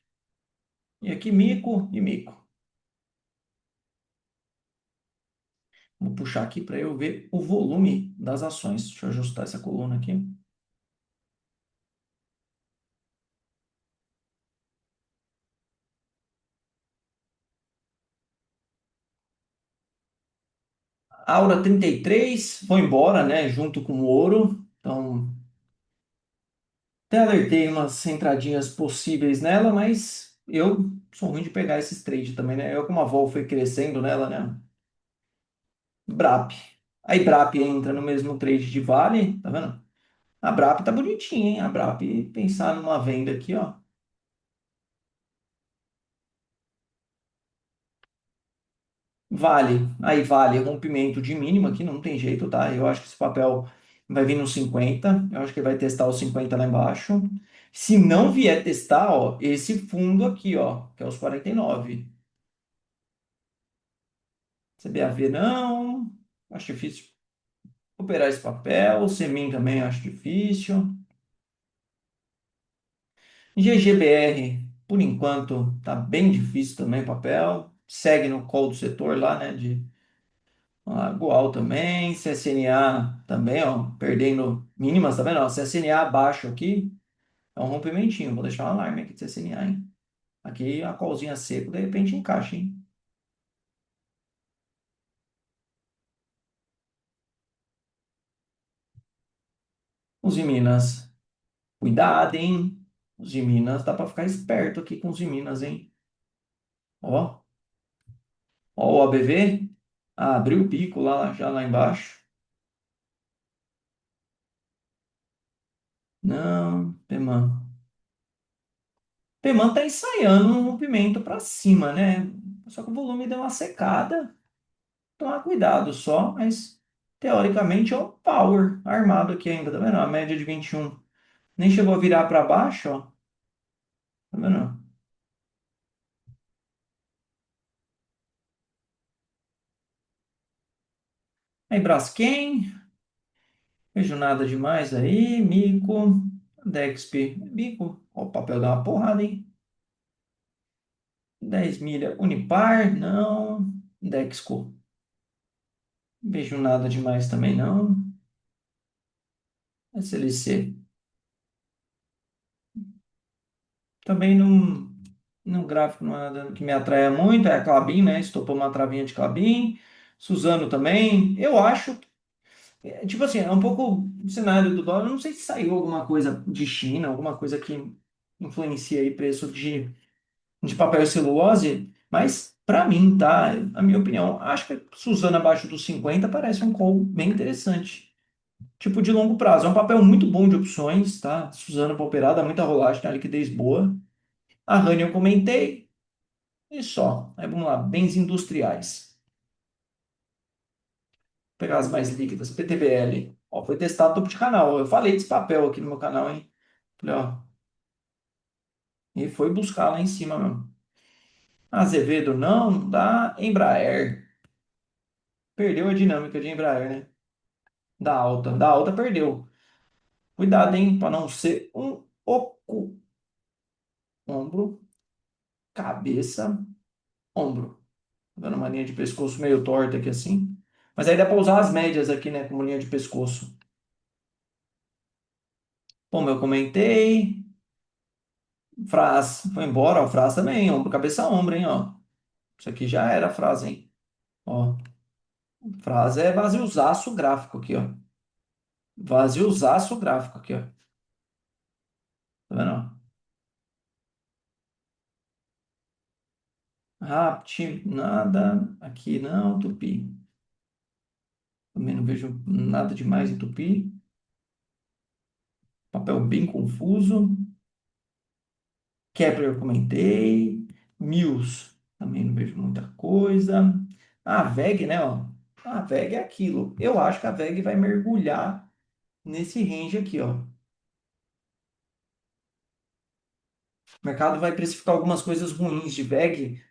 E aqui, mico e mico. Vou puxar aqui para eu ver o volume das ações. Deixa eu ajustar essa coluna aqui. Aura 33 foi embora, né? Junto com o ouro. Então, até alertei umas entradinhas possíveis nela, mas eu sou ruim de pegar esses trades também, né? Eu, como a vol foi crescendo nela, né? BRAP. Aí BRAP entra no mesmo trade de Vale, tá vendo? A BRAP tá bonitinha, hein? A BRAP, pensar numa venda aqui, ó. Vale. Aí vale rompimento de mínimo aqui, não tem jeito, tá? Eu acho que esse papel vai vir no 50. Eu acho que ele vai testar os 50 lá embaixo. Se não vier testar, ó, esse fundo aqui, ó, que é os 49. CBAV não. Acho difícil operar esse papel. O Semin também acho difícil. GGBR, por enquanto, tá bem difícil também o papel. Segue no call do setor lá, né? De Gual também. CSNA também, ó. Perdendo mínimas, tá vendo? Ó, CSNA abaixo aqui. É um rompimentinho. Vou deixar um alarme aqui de CSNA, hein? Aqui a callzinha seco, de repente encaixa, hein? Os de Minas. Cuidado, hein? Os de Minas, dá pra ficar esperto aqui com os de Minas, hein? Ó. Ó, o ABV abriu o pico lá, já lá embaixo. Não, Peman. Peman tá ensaiando um movimento para cima, né? Só que o volume deu uma secada. Tomar cuidado só, mas teoricamente é o power armado aqui ainda, tá vendo? A média de 21 nem chegou a virar para baixo, ó. Tá vendo? Aí Braskem, vejo nada demais aí. Mico, Dexp, Mico. Ó, o papel dá uma porrada, hein? 10 milha Unipar, não. Dexco, vejo nada demais também, não. SLC, também não. No gráfico não é nada que me atraia muito, é a Klabin, né? Estopou uma travinha de Klabin. Suzano também. Eu acho, tipo assim, é um pouco o cenário do dólar. Eu não sei se saiu alguma coisa de China, alguma coisa que influencia aí preço de papel e celulose, mas para mim, tá? A minha opinião, acho que Suzano abaixo dos 50 parece um call bem interessante. Tipo de longo prazo. É um papel muito bom de opções, tá? Suzano para operar, dá muita rolagem, tem uma liquidez boa. A Rani eu comentei. E só. Aí vamos lá, bens industriais. Vou pegar as mais líquidas. PTBL. Ó, foi testado topo de canal. Eu falei desse papel aqui no meu canal, hein? Falei, ó. E foi buscar lá em cima mesmo. Azevedo não dá. Embraer. Perdeu a dinâmica de Embraer, né? Da alta. Da alta perdeu. Cuidado, hein? Para não ser um oco. Ombro, cabeça, ombro. Tá dando uma linha de pescoço meio torta aqui assim. Mas aí dá para usar as médias aqui, né? Como linha de pescoço. Como eu comentei. Frase, foi embora, ó, frase também, ombro, cabeça, ombro, hein, ó. Isso aqui já era a frase, hein. Ó, frase é vaziozaço gráfico aqui, ó. Vaziozaço gráfico aqui, ó. Tá vendo, ó? Rapt, nada, aqui não, Tupi. Também não vejo nada demais em Tupi. Papel bem confuso. Kepler eu comentei. Mills, também não vejo muita coisa. A VEG, né, ó. A VEG é aquilo. Eu acho que a VEG vai mergulhar nesse range aqui, ó. O mercado vai precificar algumas coisas ruins de VEG.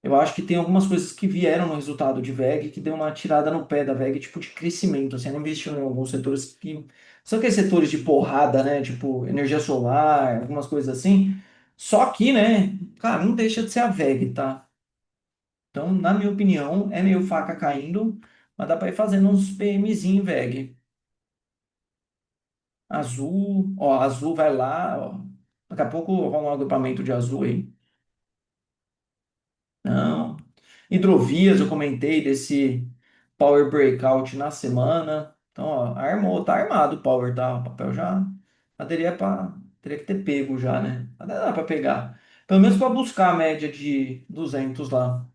Eu acho que tem algumas coisas que vieram no resultado de VEG que deu uma tirada no pé da VEG, tipo de crescimento. Assim, ela investiu em alguns setores que são aqueles setores de porrada, né? Tipo energia solar, algumas coisas assim. Só que, né, cara, não deixa de ser a VEG, tá? Então, na minha opinião, é meio faca caindo, mas dá para ir fazendo uns PMzinho VEG. Azul, ó, azul vai lá, ó. Daqui a pouco rola um agrupamento de azul aí. Não. Hidrovias, eu comentei desse Power Breakout na semana. Então, ó, armou, tá armado o Power, tá? O papel já aderia para. Teria que ter pego já, né? Mas dá para pegar. Pelo menos para buscar a média de 200 lá.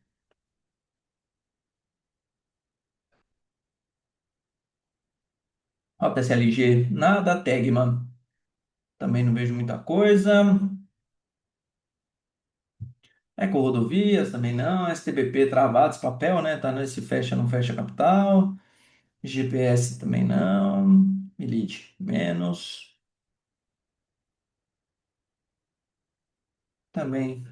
Ó, TSLG, nada. Tegman, também não vejo muita coisa. Eco Rodovias, também não. STBP travado, esse papel, né? Tá nesse fecha, não fecha capital. GPS também não. Elite, menos. Também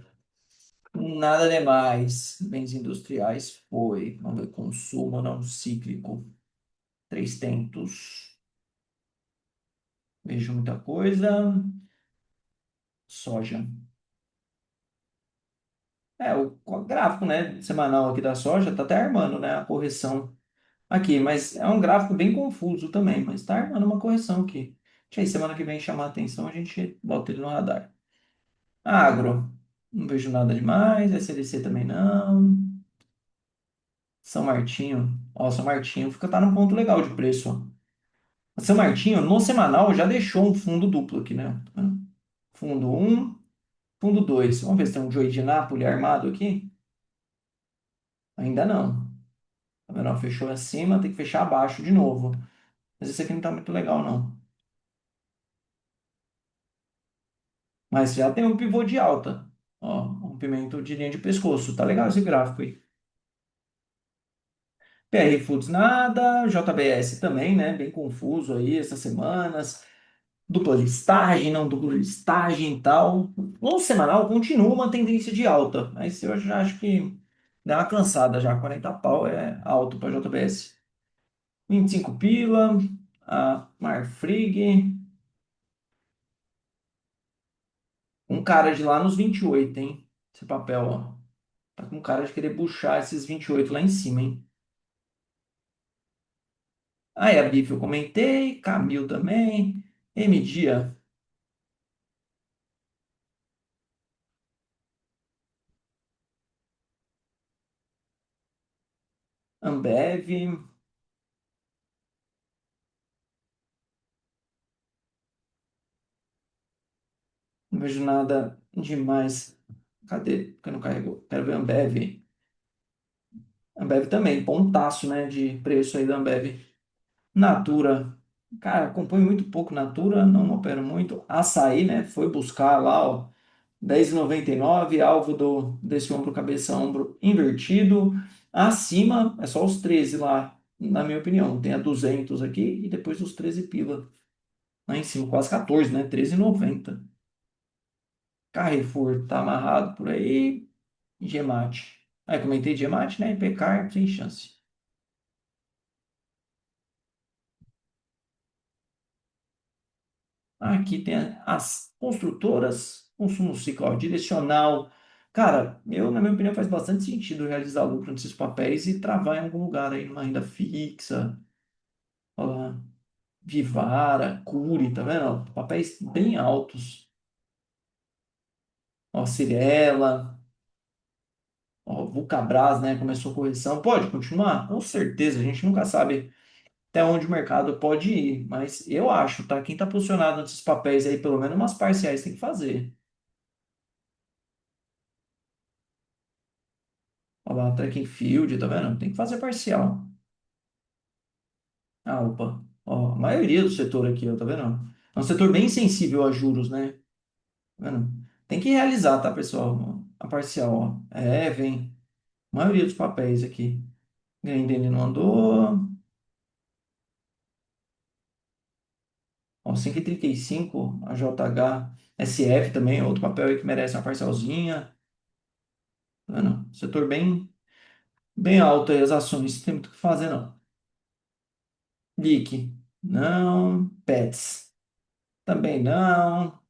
nada demais. Bens industriais foi. Vamos ver, consumo não cíclico. Três tentos. Vejo muita coisa. Soja. O gráfico, né, semanal aqui da soja tá até armando, né, a correção aqui, mas é um gráfico bem confuso também, mas tá armando uma correção aqui. Deixa aí, semana que vem chamar a atenção, a gente bota ele no radar. Agro, não vejo nada demais. SLC também não. São Martinho, ó, São Martinho fica tá num ponto legal de preço, ó. São Martinho, no semanal, já deixou um fundo duplo aqui, né? Tá vendo? Fundo um, fundo 2. Vamos ver se tem um Joey de Nápoles armado aqui. Ainda não. Tá vendo? Ó, fechou acima, tem que fechar abaixo de novo. Mas esse aqui não tá muito legal, não. Mas já tem um pivô de alta. Ó, rompimento de linha de pescoço. Tá legal esse gráfico aí. PR Foods nada, JBS também, né? Bem confuso aí essas semanas. Dupla listagem, não dupla listagem e tal. No semanal continua uma tendência de alta, mas eu já acho que dá uma cansada já. 40 pau é alto para JBS. 25 pila, a Marfrig, um cara de lá nos 28, hein? Esse papel, ó. Tá com cara de querer puxar esses 28 lá em cima, hein? Aí a Bif eu comentei, Camil também, MDia, Ambev, não vejo nada demais. Cadê? Porque não carregou. Quero ver Ambev. Ambev também, pontaço, né, de preço aí da Ambev. Natura, cara, acompanho muito pouco Natura, não opero muito. Açaí, né, foi buscar lá, ó, 10,99, alvo desse ombro, cabeça, ombro invertido. Acima, é só os 13 lá, na minha opinião. Tem a 200 aqui e depois os 13 pila. Lá em cima, quase 14, né, 13,90. Carrefour tá amarrado por aí. Gemate. Aí comentei Gemate, né, Pecar, sem chance. Aqui tem as construtoras, consumo ciclo ó, direcional. Cara, na minha opinião, faz bastante sentido realizar lucro nesses papéis e travar em algum lugar aí, numa renda fixa, ó, Vivara, Cury, tá vendo? Ó, papéis bem altos. Ó, Cirela, ó, Vulcabras, né? Começou a correção. Pode continuar? Com certeza, a gente nunca sabe até onde o mercado pode ir, mas eu acho, tá? Quem tá posicionado nesses papéis aí, pelo menos umas parciais tem que fazer. Olha lá, track and field, tá vendo? Tem que fazer parcial. Ah, opa. Ó, a maioria do setor aqui, ó, tá vendo? É um setor bem sensível a juros, né? Tá vendo? Tem que realizar, tá, pessoal? A parcial, ó. É, vem. A maioria dos papéis aqui. Grendene não andou. Ó, 5,35. A JH. SF também, outro papel aí que merece uma parcialzinha. Tá vendo? Setor bem alto aí, as ações. Não tem muito o que fazer, não. LIC. Não. Pets. Também não.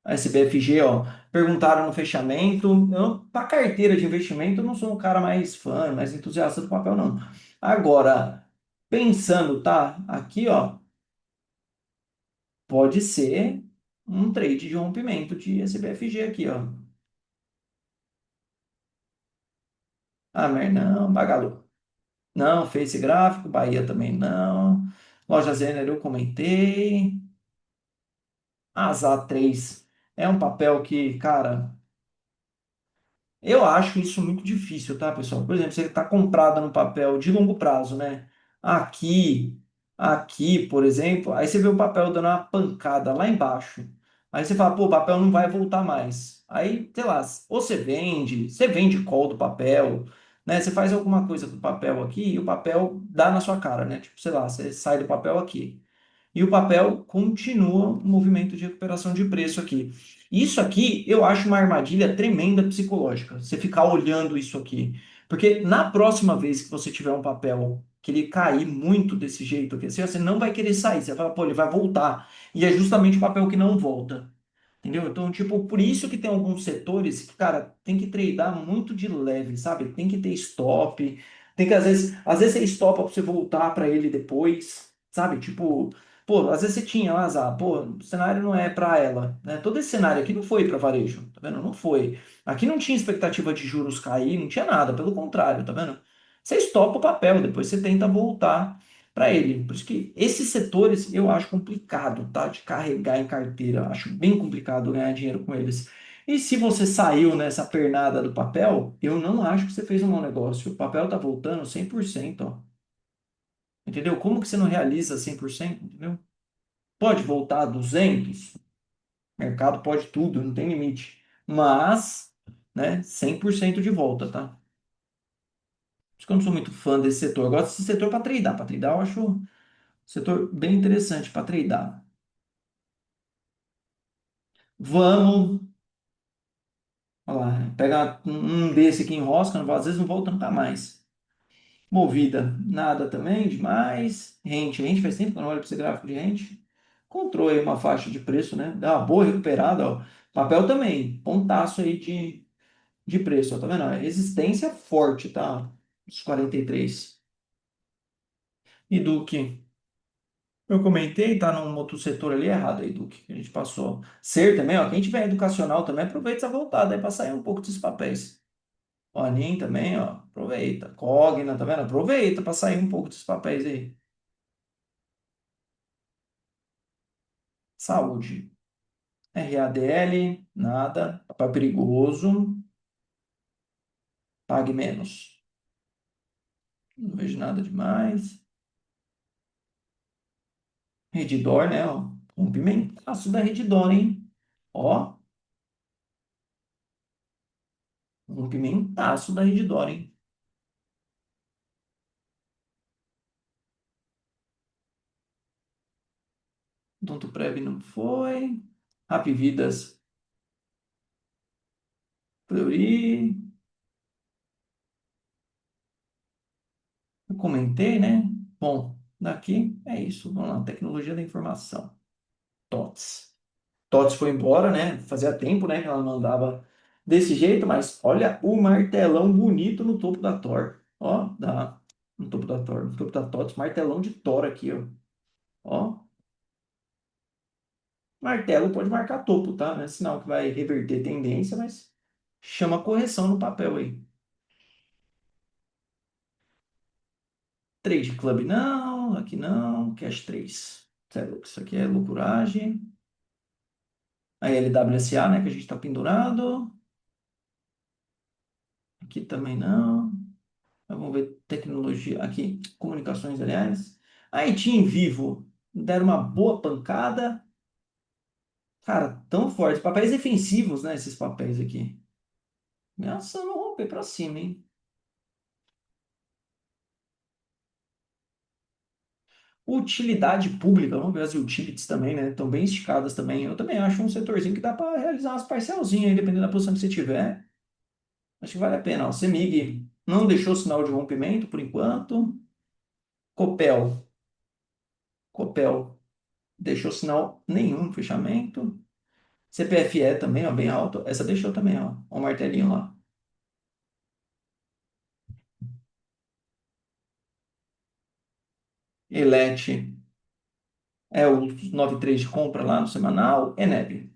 A SBFG, ó, perguntaram no fechamento. Para carteira de investimento, eu não sou um cara mais fã, mais entusiasta do papel, não. Agora, pensando, tá? Aqui, ó, pode ser um trade de rompimento de SBFG aqui, ó. Ah, mas não, Magalu. Não, Face Gráfico, Bahia também não. Loja Zener eu comentei. ASA 3 é um papel que, cara, eu acho isso muito difícil, tá, pessoal? Por exemplo, se ele está comprado no papel de longo prazo, né? Aqui, aqui, por exemplo, aí você vê o papel dando uma pancada lá embaixo. Aí você fala, pô, o papel não vai voltar mais. Aí, sei lá, ou você vende call do papel, né? Você faz alguma coisa com o papel aqui e o papel dá na sua cara, né? Tipo, sei lá, você sai do papel aqui e o papel continua o movimento de recuperação de preço aqui. Isso aqui eu acho uma armadilha tremenda psicológica, você ficar olhando isso aqui. Porque na próxima vez que você tiver um papel que ele cair muito desse jeito aqui, assim, você não vai querer sair, você vai falar, pô, ele vai voltar. E é justamente o papel que não volta. Entendeu? Então, tipo, por isso que tem alguns setores que, cara, tem que treinar muito de leve, sabe? Tem que ter stop, tem que, às vezes você estopa pra você voltar para ele depois, sabe? Tipo, pô, às vezes você tinha um azar, pô, o cenário não é para ela, né? Todo esse cenário aqui não foi para varejo, tá vendo? Não foi. Aqui não tinha expectativa de juros cair, não tinha nada, pelo contrário, tá vendo? Você estopa o papel, depois você tenta voltar para ele. Por isso que esses setores eu acho complicado, tá? De carregar em carteira. Eu acho bem complicado ganhar dinheiro com eles. E se você saiu nessa pernada do papel, eu não acho que você fez um mau negócio. O papel tá voltando 100%, ó. Entendeu? Como que você não realiza 100%? Entendeu? Pode voltar a 200? Mercado pode tudo, não tem limite. Mas, né, 100% de volta, tá? Por isso que eu não sou muito fã desse setor. Eu gosto desse setor para tradar. Para tradar eu acho um setor bem interessante para tradar. Vamos, olha lá, pega um desse aqui, enrosca, às vezes não volta nunca mais. Movida, nada também, demais. Rente faz tempo que eu não olho para esse gráfico de rente. Encontrou aí uma faixa de preço, né? Dá uma boa recuperada, ó. Papel também, pontaço aí de preço, ó, tá vendo? É resistência forte, tá? Os 43. E Duque, eu comentei, tá num outro setor ali errado aí, Duque, que a gente passou. Ser também, ó, quem tiver educacional também, aproveita essa voltada aí para sair um pouco desses papéis. O Anin também, ó, aproveita. Cogna, tá vendo? Aproveita para sair um pouco desses papéis aí. Saúde. RADL, nada. Papel perigoso. Pague menos. Não vejo nada demais. Redditor, né? Ó. Rompimentaço da Redditor, hein? Ó, rompimentaço da Redditor, hein? Tonto Prev não foi. Vidas, Fleury. Eu comentei, né? Bom, daqui é isso. Vamos lá. Tecnologia da informação. TOTS. TOTS foi embora, né? Fazia tempo, né, que ela não andava desse jeito, mas olha o martelão bonito no topo da Thor. Ó, no topo da Thor, no topo da TOTS, martelão de Thor aqui, ó. Ó, martelo pode marcar topo, tá? Não é sinal que vai reverter tendência, mas chama correção no papel aí. Trade Club não, aqui não, Cash 3. Isso aqui é loucuragem. A LWSA, né, que a gente tá pendurado. Aqui também não. Vamos ver tecnologia aqui, comunicações, aliás. A em Vivo deram uma boa pancada. Cara, tão forte. Papéis defensivos, né? Esses papéis aqui. Ameaçando romper pra cima, hein? Utilidade pública, vamos ver as utilities também, né? Estão bem esticadas também. Eu também acho um setorzinho que dá para realizar umas parcelzinhas aí, dependendo da posição que você tiver. Acho que vale a pena. Ó, CEMIG não deixou sinal de rompimento por enquanto. Copel. Copel deixou sinal nenhum de fechamento. CPFE também, ó, bem alto. Essa deixou também, ó. Ó, o martelinho lá. Elete é o 93 de compra lá no semanal. Eneb.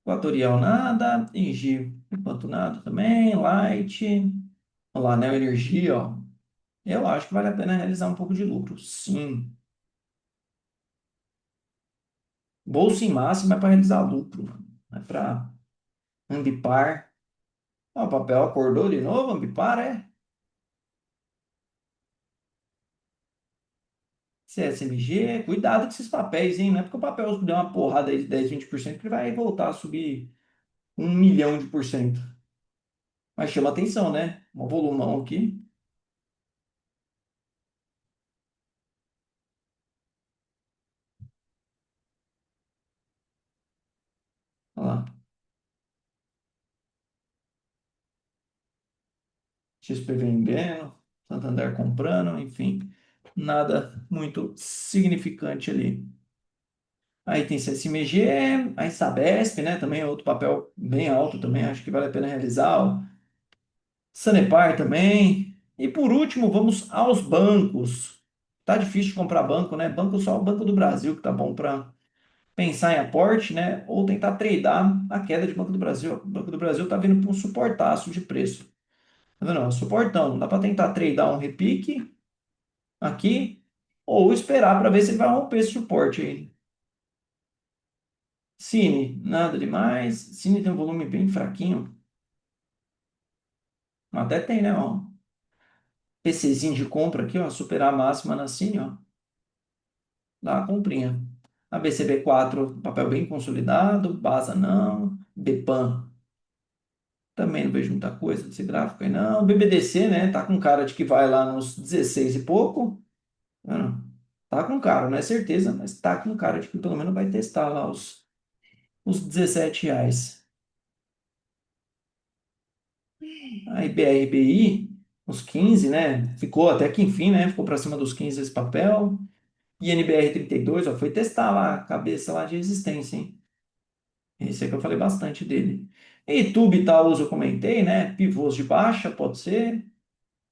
Equatorial nada. Engie, enquanto nada também. Light. Olha lá, Neo Energia, ó. Eu acho que vale a pena realizar um pouco de lucro. Sim. Bolsa em máxima é para realizar lucro, mano. Não é para Ambipar. Ó, o papel acordou de novo, Ambipar, é? CSMG, cuidado com esses papéis, hein? Não é porque o papel der uma porrada aí de 10, 20% que ele vai voltar a subir 1 milhão de por cento. Mas chama atenção, né? Um volumão aqui. Olha lá. XP vendendo, Santander comprando, enfim. Nada muito significante ali. Aí tem CSMG, a Sabesp, né? Também é outro papel bem alto também, acho que vale a pena realizar. O Sanepar também. E por último, vamos aos bancos. Tá difícil de comprar banco, né? Banco só o Banco do Brasil que tá bom para pensar em aporte, né? Ou tentar tradear a queda de Banco do Brasil. O Banco do Brasil tá vindo para um suportaço de preço. Tá vendo? Ó, suportão. Dá para tentar tradear um repique aqui ou esperar para ver se ele vai romper esse suporte aí. Cine, nada demais. Cine tem um volume bem fraquinho. Até tem, né? Ó, PCzinho de compra aqui, ó. Superar a máxima na Cine, ó. Dá uma comprinha. A BCB4, papel bem consolidado. Basa não. Bpan, também não vejo muita coisa desse gráfico aí, não. BBDC, né? Tá com cara de que vai lá nos 16 e pouco. Não, tá com cara, não é certeza, mas tá com cara de que pelo menos vai testar lá os R$ 17. A IBRBI, os 15, né? Ficou até que enfim, né? Ficou para cima dos 15 esse papel. INBR 32, ó, foi testar lá a cabeça lá de resistência, hein? Esse é que eu falei bastante dele. E tube e tal, eu comentei, né? Pivôs de baixa, pode ser.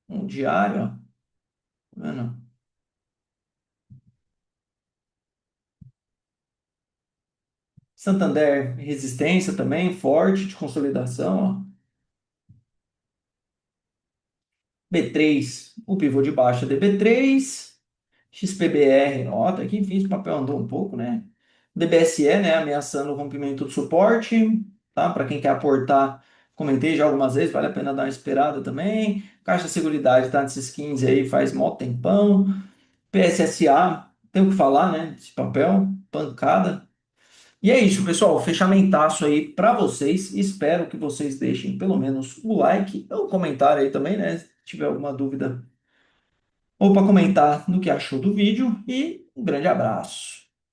Um diário, ó. Tá vendo? Santander, resistência também, forte, de consolidação, ó. B3, o pivô de baixa DB3. XPBR, ó, até que enfim, esse papel andou um pouco, né? DBSE, né, ameaçando o rompimento do suporte, tá? Para quem quer aportar, comentei já algumas vezes, vale a pena dar uma esperada também. Caixa Seguridade tá nesses 15 aí, faz mó tempão. PSSA, tem o que falar, né? Esse papel, pancada. E é isso, pessoal, fechamentaço aí para vocês. Espero que vocês deixem pelo menos o like ou o comentário aí também, né? Se tiver alguma dúvida ou para comentar no que achou do vídeo. E um grande abraço.